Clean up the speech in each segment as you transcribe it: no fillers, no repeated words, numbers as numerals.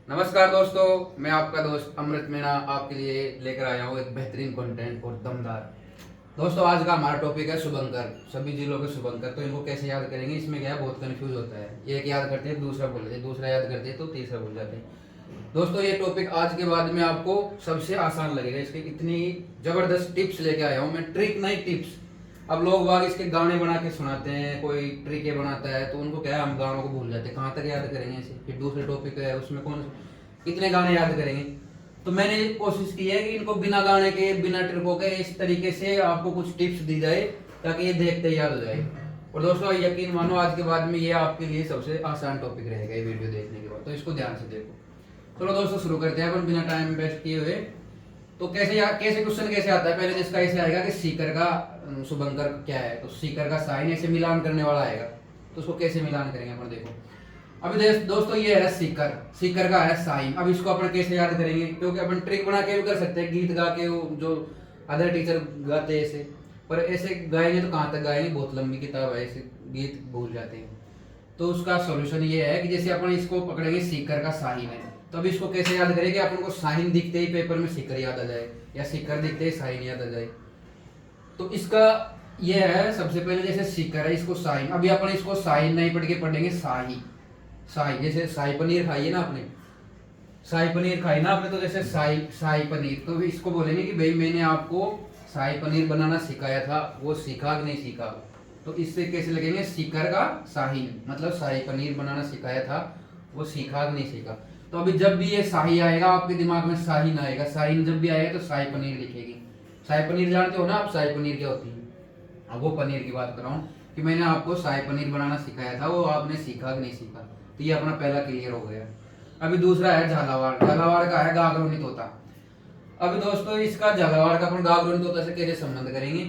नमस्कार दोस्तों, मैं आपका दोस्त अमृत मीणा आपके लिए लेकर आया हूँ एक बेहतरीन कंटेंट और दमदार। दोस्तों, आज का हमारा टॉपिक है शुभंकर। सभी जिलों के शुभंकर, तो इनको कैसे याद करेंगे, इसमें क्या है, बहुत कंफ्यूज होता है। एक याद करते हैं, दूसरा भूल जाते हैं, दूसरा याद करते हैं तो तीसरा भूल जाते हैं। दोस्तों, ये टॉपिक आज के बाद में आपको सबसे आसान लगेगा। इसके इतनी जबरदस्त टिप्स लेके आया हूँ मैं, ट्रिक नहीं टिप्स। अब लोग बाग इसके गाने बना के सुनाते हैं, कोई ट्रिके बनाता है, तो उनको क्या है, हम गानों को भूल जाते हैं। कहाँ तक याद करेंगे ऐसे? फिर दूसरे टॉपिक है, उसमें कौन कितने गाने याद करेंगे। तो मैंने कोशिश की है कि इनको बिना गाने के, बिना ट्रिकों के, इस तरीके से आपको कुछ टिप्स दी जाए ताकि ये देखते याद हो जाए। और दोस्तों, यकीन मानो आज के बाद में ये आपके लिए सबसे आसान टॉपिक रहेगा ये वीडियो देखने के बाद, तो इसको ध्यान से देखो। चलो दोस्तों, शुरू करते हैं अपन बिना टाइम वेस्ट किए हुए। तो कैसे क्वेश्चन कैसे आता है, पहले तो इसका ऐसे आएगा कि सीकर का शुभंकर क्या है, तो सीकर का साइन ऐसे मिलान करने वाला आएगा। तो उसको कैसे मिलान करेंगे अपन, देखो। अभी दोस्तों, ये है सीकर, सीकर का है साइन। अब इसको अपन कैसे याद करेंगे, क्योंकि अपन ट्रिक बना के भी कर सकते हैं, गीत गा के, जो अदर टीचर गाते हैं ऐसे। पर ऐसे गाएंगे तो कहाँ तक गाएंगे, बहुत लंबी किताब है, ऐसे गीत भूल जाते हैं। तो उसका सॉल्यूशन ये है कि जैसे अपन इसको पकड़ेंगे, सीकर का साइन है, तो अब इसको कैसे याद करेंगे। अपन को साइन दिखते ही पेपर में सीकर याद आ जाए, या सीकर दिखते ही साइन याद आ जाए। तो इसका ये है, सबसे पहले जैसे सीकर है, इसको साइन। अभी अपन इसको साइन नहीं पढ़ के पढ़ेंगे शाही। शाही, जैसे शाही पनीर खाई है ना आपने, शाही पनीर खाई ना आपने, तो जैसे शाही शाही पनीर, तो इसको बोलेंगे कि भाई मैंने आपको शाही पनीर बनाना सिखाया था, वो सीखा कि नहीं सीखा। तो इससे कैसे लगेंगे, सीकर का शाहीन, मतलब शाही पनीर बनाना सिखाया था, वो सीखा कि नहीं सीखा। तो अभी जब भी ये शाही आएगा आपके दिमाग में, शाहीन आएगा, शाहीन जब भी आएगा तो शाही पनीर लिखेगी। शाही पनीर जानते हो ना आप, शाही पनीर क्या होती है? अब वो पनीर की बात कर रहा हूँ कि मैंने आपको शाही पनीर बनाना सिखाया था, वो आपने सीखा कि नहीं सीखा। तो ये अपना पहला क्लियर हो गया। अभी दूसरा है झालावाड़। झालावाड़ का है गागरोनी तोता। अभी दोस्तों, इसका झालावाड़ का अपन गागरोनी तोता से कैसे संबंध करेंगे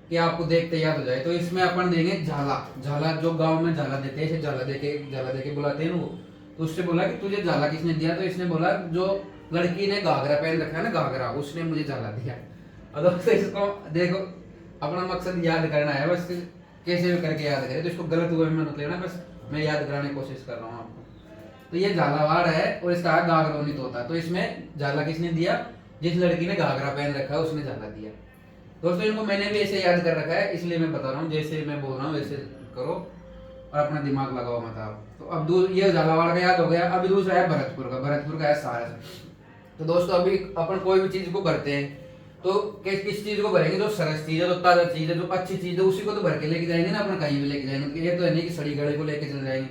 कि आपको देखते याद हो जाए। तो इसमें अपन देंगे झाला। झाला जो गांव में झाला देते हैं, इसे झाला दे के बुलाते हैं ना वो। तो उससे बोला कि तुझे झाला किसने दिया, तो इसने बोला जो लड़की ने घाघरा पहन रखा है ना, घाघरा, उसने मुझे झाला दिया। और दोस्तों, इसको देखो, अपना मकसद याद करना है, बस कैसे भी करके याद करें। तो इसको गलत हुए में मत लेना, बस मैं याद कराने की कोशिश कर रहा हूँ आपको। तो ये झालावाड़ है और इसका गागरोनी तोता। तो इसमें झाला किसने दिया, जिस लड़की ने घाघरा पहन रखा है उसने झाला दिया। दोस्तों, इनको मैंने भी ऐसे याद कर रखा है, इसलिए मैं बता रहा हूँ, जैसे मैं बोल रहा हूँ वैसे करो और अपना दिमाग लगाओ मत आप। तो अब ये झालावाड़ का याद हो गया। अभी दूसरा है भरतपुर का। भरतपुर का है सारस। तो दोस्तों, अभी अपन कोई भी चीज को भरते हैं, तो किस चीज को भरेंगे, जो सरस चीज है, जो ताजा चीज है, जो अच्छी चीज है, उसी को तो भर के लेके जाएंगे ना अपन, कहीं भी लेके जाएंगे। ये तो है नहीं कि सड़ी गड़े को लेके चले जाएंगे।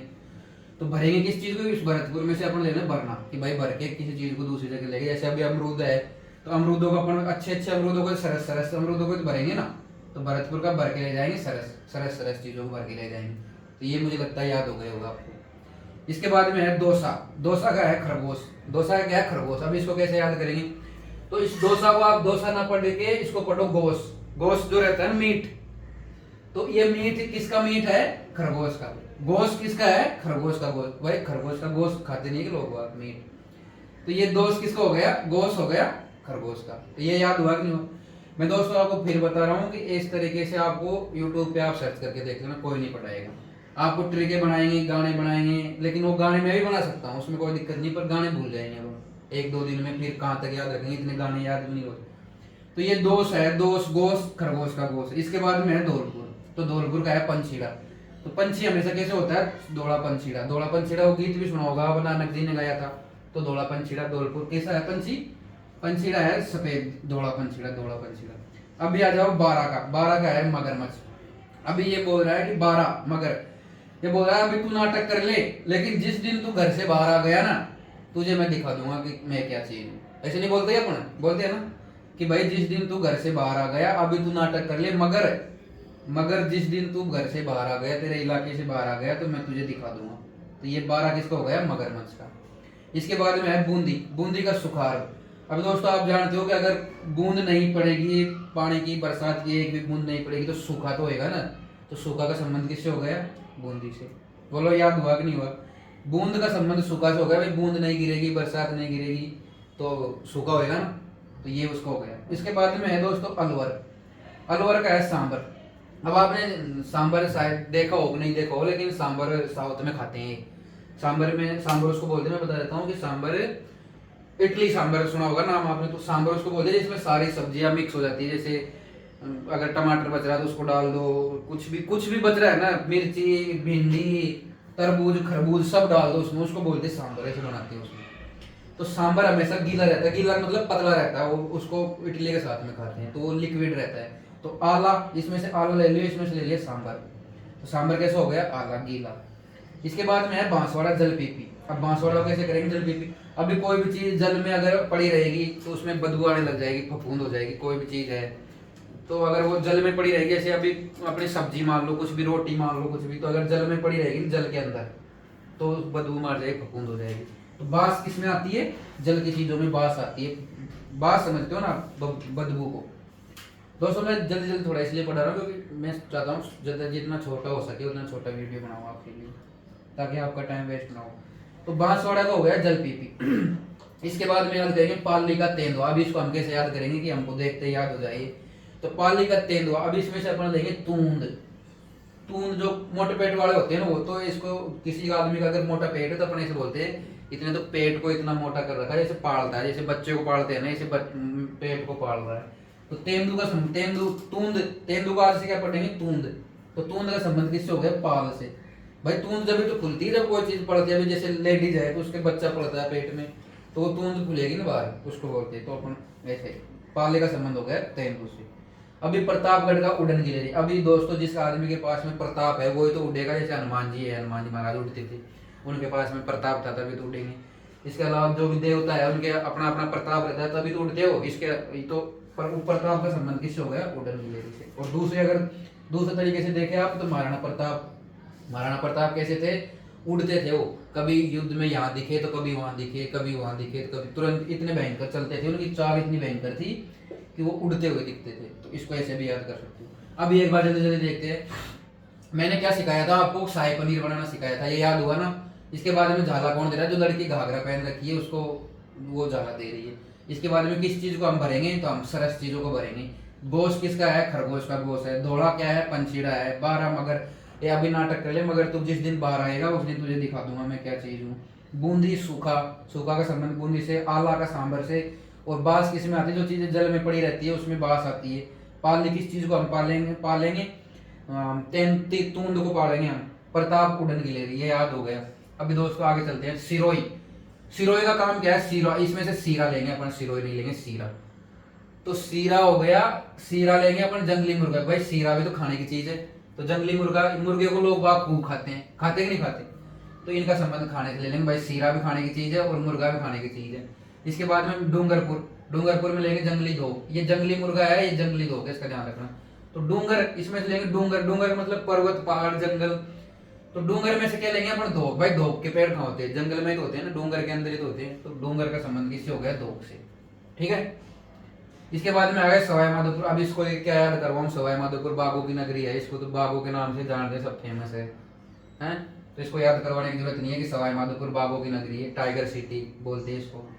तो भरेंगे किस चीज को, इस भरतपुर में से अपन लेना भरना, कि भाई भर के किसी चीज को दूसरी जगह लेके। जैसे अभी अमरूद है, तो अमरूदों को अपन अच्छे अच्छे अमरूदों को, सरस सरस अमरूदों को तो भरेंगे ना। तो भरतपुर का भर के ले जाएंगे, सरस सरस सरस चीजों को भर के ले जाएंगे। तो ये मुझे लगता है याद हो गया होगा आपको। इसके बाद में है डोसा। डोसा का है खरगोश। डोसा का क्या है, खरगोश। अब इसको कैसे याद करेंगे, तो इस डोसा को आप डोसा ना पढ़ के इसको पढ़ो गोश। गोश जो रहता है ना, मीट। तो ये मीट किसका मीट है, खरगोश का। गोश किसका है, खरगोश का गोश। भाई खरगोश का गोश खाते नहीं है कि लोग मीट। तो ये दोष किसका हो गया, गोश हो गया खरगोश का। तो ये याद हुआ कि नहीं हुआ। मैं दोस्तों आपको फिर बता रहा हूँ कि इस तरीके से आपको यूट्यूब पे आप सर्च करके देख लेना, कोई नहीं पढ़ाएगा आपको। ट्रिके बनाएंगे, गाने बनाएंगे, लेकिन वो गाने मैं भी बना सकता हूँ, उसमें कोई दिक्कत नहीं, पर गाने भूल जाएंगे हम एक दो दिन में, फिर कहाँ तक याद रखेंगे, इतने गाने याद भी नहीं होते। तो ये दोष है, दोष गोश खरगोश का गोश। इसके बाद में है धौलपुर। तो धौलपुर का है पंछीड़ा। तो पंछी हमेशा कैसे होता है, धोला पंछीड़ा। धोला पंछीड़ा, वो गीत भी सुना होगा, नानक जी ने गाया था। तो धोला पंछीड़ा, धौलपुर कैसा है पंछी, पंछीड़ा है सफेद, धोला पंछीड़ा, धोला पंछीड़ा। अभी आ जाओ बारह का। बारह का है मगरमच्छ। अभी ये बोल रहा है कि बारह मगर, ये बोल रहा है अभी तू नाटक कर ले, लेकिन जिस दिन तू घर से बाहर आ गया ना, तुझे मैं दिखा दूंगा कि मैं क्या चीज हूँ। ऐसे नहीं बोलते अपन, बोलते हैं ना कि भाई जिस दिन तू घर से बाहर आ गया, अभी तू नाटक कर ले, मगर मगर जिस दिन तू घर से बाहर आ गया, तेरे इलाके से बाहर आ गया, तो मैं तुझे दिखा दूंगा। तो ये 12 किसका हो गया, मगरमच्छ का। इसके बाद में है बूंदी। बूंदी का सुखार। अब दोस्तों, आप जानते हो कि अगर बूंद नहीं पड़ेगी पानी की, बरसात की एक भी बूंद नहीं पड़ेगी, तो सूखा तो होएगा ना। तो सूखा का संबंध किससे हो गया, बूंदी से। बोलो याद हुआ कि नहीं हुआ। बूंद का संबंध सूखा से हो गया, भाई बूंद नहीं गिरेगी, बरसात नहीं गिरेगी, तो सूखा होएगा ना। तो ये उसका हो गया। इसके बाद में है दोस्तों अलवर। अलवर का है सांबर। अब आपने सांबर शायद देखा हो नहीं देखा हो, लेकिन सांबर साउथ में खाते हैं। सांबर उसको बोलते हैं, मैं बता देता हूँ कि सांबर, इडली सांबर सुना होगा नाम आपने, तो सांबर उसको बोलते हैं जिसमें सारी सब्जियां मिक्स हो जाती है। जैसे अगर टमाटर बच रहा है तो उसको डाल दो, कुछ भी बच रहा है ना, मिर्ची, भिंडी, तरबूज, खरबूज सब डाल दो उसमें, उसको बोलते हैं सांबर, ऐसे बनाते हैं उसमें। तो सांबर हमेशा गीला रहता है, गीला मतलब पतला रहता है, वो उसको इडली के साथ में खाते हैं, तो वो लिक्विड रहता है। तो आला, इसमें से आला ले लियो, इसमें से ले लिया सांबर। तो सांबर कैसे हो गया, आला, गीला। इसके बाद में है बांसवाड़ा जलपीपी। अब बांसवाड़ा को कैसे करेंगे, जलपीपी। अभी कोई भी चीज जल में अगर पड़ी रहेगी तो उसमें बदबू आने लग जाएगी, फफूंद हो जाएगी। कोई भी चीज है तो अगर वो जल में पड़ी रहेगी, जैसे अभी अपनी सब्जी मान लो, कुछ भी रोटी मान लो, कुछ भी, तो अगर जल में पड़ी रहेगी जल के अंदर तो बदबू मार जाएगी, फफूंद हो जाएगी। तो बास किसमें आती है, जल की चीजों में बास आती है। बास समझते हो ना बदबू को। दोस्तों मैं जल्दी जल्दी थोड़ा इसलिए पढ़ा रहा हूँ क्योंकि मैं चाहता हूँ जितना छोटा हो सके उतना छोटा वीडियो बनाऊँ आपके लिए, ताकि आपका टाइम वेस्ट ना हो। तो बांसवाड़ा का हो गया जलपीपी। इसके बाद में याद करेंगे पाली का तेंदुआ। अभी इसको हम कैसे याद करेंगे कि हमको देखते याद हो जाए। तो पाली का तेंदुआ। अब इसमें से अपन लेंगे तूंद। तूंद जो मोटे पेट वाले होते हैं ना, वो तो इसको किसी आदमी का अगर मोटा पेट है तो अपन ऐसे बोलते हैं इतने तो पेट को इतना मोटा कर रखा है, जैसे पालता है, जैसे बच्चे को पालते हैं ना, ऐसे पेट को पाल रहा है। तो तेंदु का तेंदु का आज से क्या पढ़ेंगे, तूंद। तो तूंद का संबंध किससे हो गया, पाल से। भाई तूंद जब तो खुलती है जब कोई चीज पड़ती है। अभी जैसे लेडीज है तो उसके बच्चा पड़ता है पेट में, तो वो तूंद खुलेगी ना बाहर, उसको बोलते हैं। तो अपन ऐसे पाले का संबंध हो गया तेंदु से। अभी प्रतापगढ़ का उड़न गिलेरी। अभी दोस्तों जिस आदमी के पास में प्रताप है वही तो उड़ेगा। जैसे हनुमान जी है, हनुमान जी महाराज उड़ते थे, उनके पास में प्रताप था तभी तो उड़ेंगे। इसके अलावा जो भी देवता है उनके अपना अपना प्रताप रहता है तभी तो उड़ते हो। इसके तो प्रताप का संबंध किससे हो गया, उड़न गिलेरी से। और दूसरे तरीके से देखे आप तो महाराणा प्रताप कैसे थे, उड़ते थे वो। कभी युद्ध में यहाँ दिखे तो कभी वहां दिखे, कभी वहां दिखे तो कभी, तुरंत इतने भयंकर चलते थे, उनकी चाल इतनी भयंकर थी कि वो उड़ते हुए दिखते थे। तो इसको ऐसे भी याद कर सकते हो। अब एक बार जल्दी जल्दी देखते हैं, मैंने क्या सिखाया था आपको, शाही पनीर बनाना सिखाया था, ये याद हुआ ना। इसके बाद में झाला कौन दे रहा है, जो लड़की घाघरा पहन रखी है उसको वो झाला दे रही है। इसके बाद में किस चीज को हम भरेंगे, तो हम सरस चीजों को भरेंगे। गोश्त किसका है, खरगोश का गोश्त है। धोड़ा क्या है, पंछीड़ा है। 12 मगर, ये अभी नाटक कर ले, मगर तू जिस दिन बाहर आएगा उस दिन तुझे दिखा दूंगा मैं क्या चीज हूँ। बूंदी, सूखा का संबंध बूंदी से। आला का सांबर से। और बास किस में आती है, जो चीजें जल में पड़ी रहती है उसमें बास आती है। पालने किस चीज को हम पालेंगे तूंद को पालेंगे हम। प्रताप उड़न गिलेरी, ये याद हो गया। अभी दोस्तों आगे चलते हैं। सिरोई का काम क्या है, सीरा। इसमें से सीरा लेंगे अपन, सिरोई नहीं लेंगे, सीरा। तो सीरा हो गया, सीरा लेंगे अपन जंगली मुर्गा। भाई सीरा भी तो खाने की चीज है, तो जंगली मुर्गे को लोग बाग खूब खाते हैं, खाते कि नहीं खाते। तो इनका संबंध खाने से ले लेंगे। भाई सीरा भी खाने की चीज है और मुर्गा भी खाने की चीज है। इसके बाद में डूंगरपुर में लेंगे जंगली धो। ये जंगली मुर्गा है, ये जंगली धो, इसका ध्यान रखना। तो डूंगर, इसमें से लेंगे डूंगर मतलब पर्वत, पहाड़, जंगल। तो डूंगर में से क्या लेंगे अपन, धोक। भाई धोक के पेड़ कहाँ होते हैं, जंगल में ही तो होते हैं ना, डूंगर के अंदर ही तो होते हैं। तो डूंगर का संबंध किससे हो गया, धोक से। ठीक है। इसके बाद में आ गया सवाई माधोपुर। अब इसको क्या याद करवाऊं, सवाई माधोपुर बागों की नगरी है, इसको तो बागों के नाम से जानते हैं, सब फेमस है। तो इसको याद करवाने की जरूरत नहीं है कि सवाई माधोपुर बागों की नगरी है, टाइगर सिटी बोलते हैं इसको।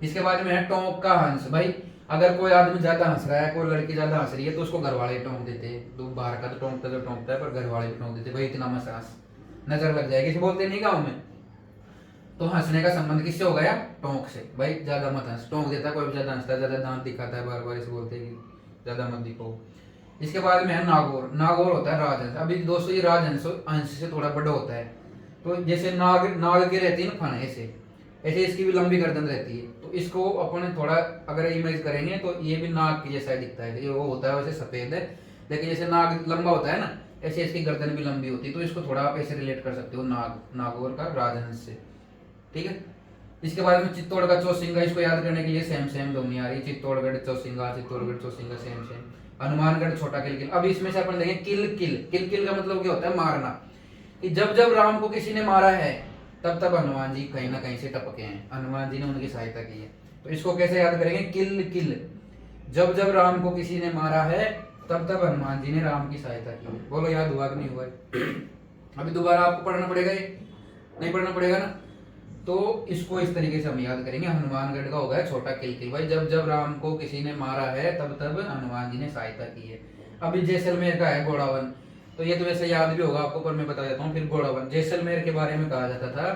इसके बाद में है टोंक का हंस। भाई अगर कोई आदमी ज्यादा हंस रहा है, कोई लड़की ज्यादा हंस रही है, तो उसको घर वाले टोंक देते हैं। तो बाहर का तो टोंकता है, पर घर वाले भी टोंक देते, भाई इतना मत हंस, नजर लग जाएगी, इसे बोलते नहीं गाँव में। तो हंसने का संबंध किससे हो गया, टोंक से। भाई ज्यादा मत हंस, टोंक देता है कोई भी ज्यादा हंसता है, ज्यादा दांत दिखाता है, बार बार इसे बोलते हैं कि ज्यादा मत दिखो। इसके बाद में है नागौर होता है राजहंस। अभी दोस्तों ये राजहंस हंस से थोड़ा बड़ा होता है। तो जैसे नाग की रहती है ना खाने, ऐसे इसकी भी लंबी गर्दन रहती है। तो इसको अपन थोड़ा अगर इमेज करेंगे तो ये भी नाग की जैसा दिखता है, ये वो होता है वैसे सफेद है, लेकिन जैसे नाग लंबा होता है ना, ऐसे इसकी गर्दन भी लंबी होती है। तो इसको थोड़ा आप ऐसे रिलेट कर सकते हो नागौर का राजहंस से। ठीक है। इसके बाद में चित्तौड़ का चौसिंगा, इसको याद करने के लिए सेम ध्वनि आ रही है, चित्तौड़गढ़ चौसिंगा सेम। हनुमानगढ़ छोटा किल। अब इसमें से अपन देखें किल का मतलब क्या होता है, मारना। कि जब जब राम को किसी ने मारा है तब तब हनुमान जी कहीं ना कहीं से टपके हैं, हनुमान जी ने उनकी सहायता की है। तो इसको कैसे याद करेंगे, किल। जब जब राम को किसी ने मारा है तब तब हनुमान जी ने राम की सहायता की है। बोलो याद हुआ कि नहीं हुआ। अभी दोबारा आपको पढ़ना पड़ेगा, ये नहीं पढ़ना पड़ेगा ना। तो इसको इस तरीके से हम याद करेंगे। हनुमानगढ़ का हो गया छोटा किल। भाई जब जब राम को किसी ने मारा है तब तब हनुमान जी ने सहायता की है। अभी जैसलमेर का है घोड़ावन। तो ये तो वैसे याद भी होगा आपको, पर मैं बता देता हूँ फिर। घोड़ावन जैसलमेर के बारे में कहा जाता था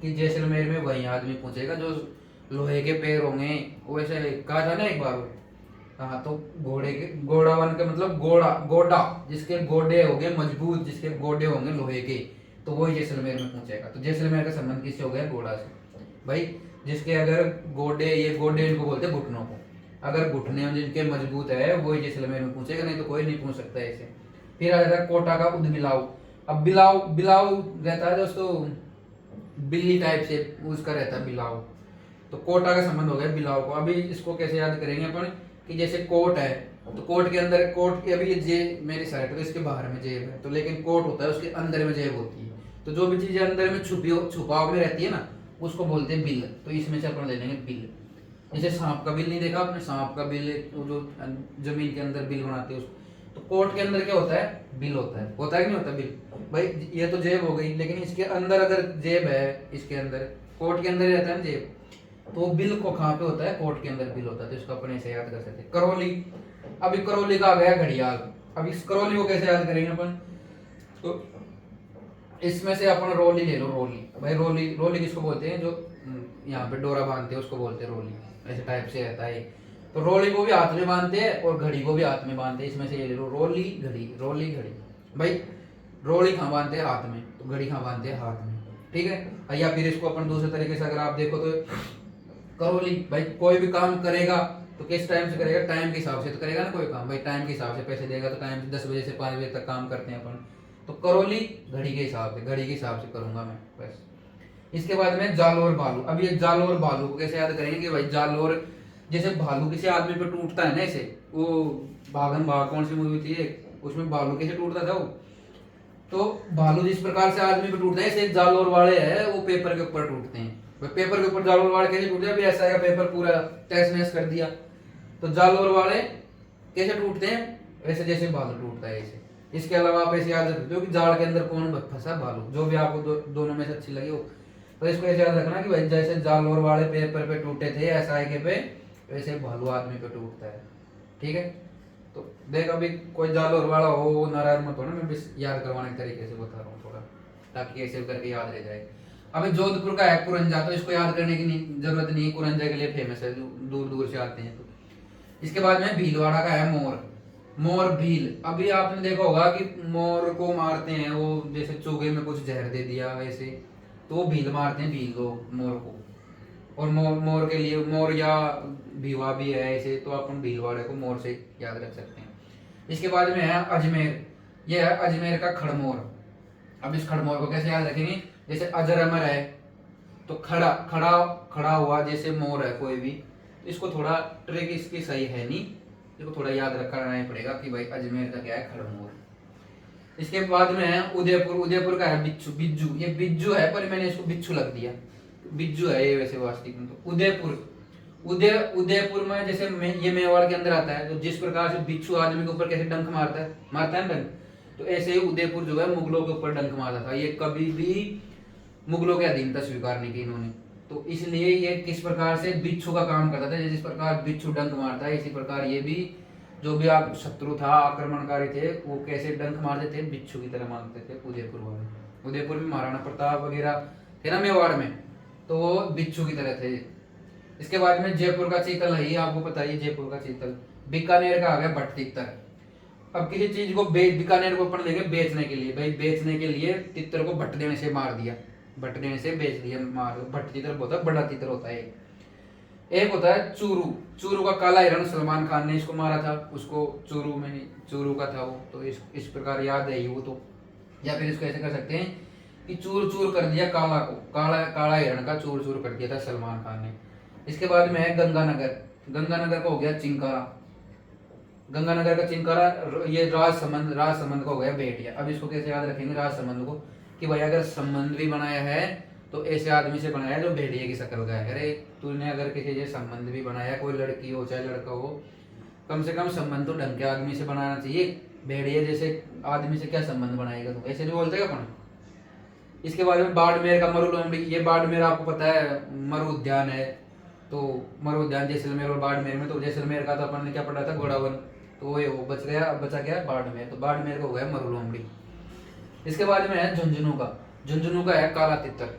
कि जैसलमेर में वही आदमी पूछेगा जो लोहे के पैर होंगे, वैसे कहा था ना एक बार। हाँ, तो घोड़ावन का मतलब गोड़ा जिसके गोडे होंगे मजबूत, जिसके गोडे होंगे लोहे के, तो वही जैसलमेर में पूछेगा। तो जैसलमेर का संबंध किससे हो गया? घोड़ा से भाई। जिसके अगर गोडे, ये गोडे इनको बोलते हैं घुटनों को, अगर घुटने जिनके मजबूत है वही जैसलमेर में पूछेगा, नहीं तो कोई नहीं पूछ सकता ऐसे। फिर आ जाता है कोटा का उदबिलाव। अब बिलाव बिलाव रहता है दोस्तों, बिल्ली टाइप से उसका रहता है बिलाव। तो कोटा का संबंध हो गया बिलाव को। अभी इसको कैसे याद करेंगे अपन कि जैसे कोट है, तो कोट के अंदर, कोट की अभी जे मेरी साइड, तो इसके बाहर में जेब है, तो लेकिन कोट होता है उसके अंदर में जेब होती है। तो जो भी चीजें अंदर में छुपाव में रहती है ना, उसको बोलते हैं बिल। तो इसमें से अपन ले लेंगे बिल। जैसे सांप का बिल नहीं देखा आपने? सांप का बिल जो जमीन के अंदर बिल बनाते हैं, तो कोट के अंदर क्या होता है? बिल होता है कि नहीं होता बिल? भाई ये तो जेब हो गई, लेकिन इसके अंदर अगर जेब है, इसके अंदर कोट के अंदर ही रहता है ना जेब, तो बिल को कहाँ पे होता है? कोट के अंदर बिल होता है। तो इसको अपने से याद कर सकते हैं। करौली, अभी करौली का आ गया घड़ियाल। अब इस करौली को कैसे याद करेंगे अपन? तो इसमें से अपन रोली ले लो। रोली भाई, रोली किसको बोलते हैं? जो यहाँ पे डोरा बांधते हैं उसको बोलते हैं रोली। ऐसे टाइप से रहता है। तो रोली को भी हाथ में बांधते हैं और घड़ी को भी हाथ में बांधते हैं। इसमें से ये ले लो, रोली घड़ी भाई। रोली कहाँ बांधते हैं? हाथ में। तो घड़ी कहाँ बांधते हैं? हाथ में। ठीक है। या फिर इसको अपन दूसरे तरीके से अगर आप देखो तो करौली भाई, कोई भी काम करेगा तो किस टाइम से करेगा? टाइम के हिसाब से तो करेगा ना कोई काम भाई। टाइम के हिसाब से पैसे देगा, तो टाइम से 10 बजे से 5 बजे तक काम करते हैं अपन। तो करौली घड़ी के हिसाब से, घड़ी के हिसाब से करूंगा मैं बस। इसके बाद में जालोर भालू। अब ये जालोर भालू को कैसे याद करेंगे कि भाई जालोर, जैसे भालू किसी आदमी पे टूटता है ना ऐसे, वो भागम भाग कौन सी मूवी थी उसमें भालू कैसे टूटता था वो, तो भालू जिस प्रकार से आदमी पे टूटता है, ऐसे जालोर वाले है वो पेपर के ऊपर टूटते हैं। पेपर के ऊपर जालोर वाले कैसे टूटते हैं? अभी ऐसा है पेपर पूरा तहस नहस कर दिया, तो जालोर वाले कैसे टूटते हैं? वैसे जैसे भालू टूटता है ऐसे। इसके अलावा आप ऐसे याद रख दो कि जाल के अंदर कौन फंसा? भालू। जो भी आपको दोनों में से अच्छी लगी हो, तो इसको ऐसे याद रखना कि भाई जैसे जालोर वाले पेपर पे टूटे थे एसआई के पे, वैसे भालू आदमी पे टूटता है। ठीक है। तो देख, अभी कोई जालोर वाला हो नाराज मत होना, मैं बस याद करवाने के तरीके से बता रहा हूँ थोड़ा, ताकि ऐसे करके याद रह जाए। अभी जोधपुर का है कुरंजा, तो इसको याद करने की जरूरत नहीं है, कुरंजा के लिए फेमस है, दूर दूर से आते हैं। तो इसके बाद में भीलवाड़ा का है मोर भील। अभी आपने देखा होगा कि मोर को मारते हैं वो, जैसे चोगे में कुछ जहर दे दिया वैसे, तो वो भील मारते हैं, भील को, मोर को। और मोर के लिए मोर या भीवा भी है ऐसे, तो अपन भीलवाड़े को मोर से याद रख सकते हैं। इसके बाद में है अजमेर। यह है अजमेर का खड़मोर। अब इस खड़मोर को कैसे याद रखेंगे? जैसे अजर अमर है, तो खड़ा खड़ा खड़ा हुआ जैसे मोर है कोई भी, तो इसको थोड़ा ट्रिक इसकी सही है नहीं, इसको थोड़ा याद रखना ही पड़ेगा कि भाई अजमेर का क्या है? खड़मोर। इसके बाद में है उदयपुर का है बिज्जू। ये बिज्जू है, पर मैंने इसको बिच्छू लग दिया, बिज्जू है ये वैसे वास्तविक में। तो उदयपुर में जैसे ये मेवाड़ के अंदर आता है, तो जिस प्रकार से बिच्छू आदमी के ऊपर कैसे डंक मारता है डंक, तो ऐसे ही उदयपुर जो है मुगलों के ऊपर डंक मारता था। ये कभी भी मुगलों के अधीनता स्वीकार नहीं की इन्होंने, तो इसलिए ये किस प्रकार से बिच्छू का काम करता था। जिस प्रकार बिच्छू डंक मारता है, इसी प्रकार ये भी जो भी आप शत्रु था, आक्रमणकारी थे, वो कैसे डंक मारते थे? बिच्छू की तरह मारते थे उदयपुर वाले। उदयपुर में महाराणा प्रताप वगैरह थे ना मेवाड़ में, तो वो बिच्छू की तरह थे। इसके बाद में जयपुर का चीतल है, आपको पता है जयपुर का चीतल। बीकानेर का आ गया भट्ट-तित्तर। अब किसी चीज को बीकानेर को अपन लेंगे बेचने के लिए, भाई बेचने के लिए तितर को भट्ट देने से मार दिया, भट्ट देने से बेच दिया, मार। भट्ट तितर होता है, बड़ा तितर होता है। एक होता है चूरू का काला हिरण, सलमान खान ने इसको मारा था, उसको चूरू का था वो, तो इस प्रकार याद है वो। तो या फिर इसको ऐसे कर सकते हैं कि चूर चूर कर दिया काला को, काला हिरण का चूर चूर कर दिया था सलमान खान ने। इसके बाद में है गंगानगर का हो गया चिंकारा। गंगानगर का चिंकारा, ये राजसमंद का हो गया भेड़िया। अब इसको कैसे याद रखेंगे राजसमंद को? कि भाई अगर संबंध भी बनाया है तो ऐसे आदमी से बनाया जो भेड़िए की शक्ल का है। अरे तूने अगर किसी से संबंध भी बनाया, कोई लड़की हो चाहे लड़का हो, कम से कम संबंध तो ढंग के आदमी से बनाना चाहिए। भेड़िए जैसे आदमी से क्या संबंध बनाएगा तू? ऐसे नहीं बोलते अपन। इसके बाद में बाड़मेर का मरुलोम्बी। ये बाड़मेर आपको पता है मरु उद्यान है, तो मरु उद्यान जैसलमेर और बाड़मेर में। तो जैसलमेर का तो अपन ने क्या पढ़ा था? घोड़ावन। तो ये वो बच गया, बचा गया बाड़मेर। तो बाड़मेर का हो गया मरुलोमड़ी। इसके बाद में है झुंझुनू का। झुंझुनू का है काला तितर।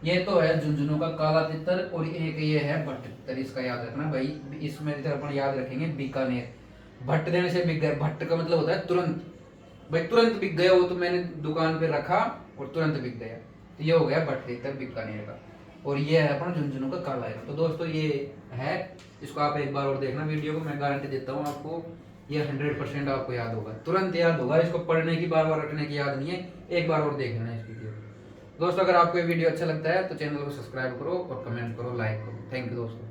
ये तो है झुंझुनू का काला तितर। और एक ये है भट्ट तितर, इसका याद रखना भाई। इसमें अपन याद रखेंगे बीकानेर। भट्ट देने से बिक गया। भट्ट का मतलब होता है तुरंत, भाई तुरंत बिक गया वो, तो मैंने दुकान पे रखा और तुरंत बिक गया। तो ये हो गया भट्ट तितर बीकानेर का। और ये है अपना झुंझुनू का काला हिरण। तो दोस्तों ये है, इसको आप एक बार और देखना वीडियो को, मैं गारंटी देता हूँ आपको ये 100% आपको याद होगा, तुरंत याद होगा। इसको पढ़ने की, बार बार रटने की याद नहीं है, एक बार और देख लेना इस वीडियो को। दोस्तों अगर आपको ये वीडियो अच्छा लगता है तो चैनल को सब्सक्राइब करो और कमेंट करो, लाइक करो। थैंक यू दोस्तों।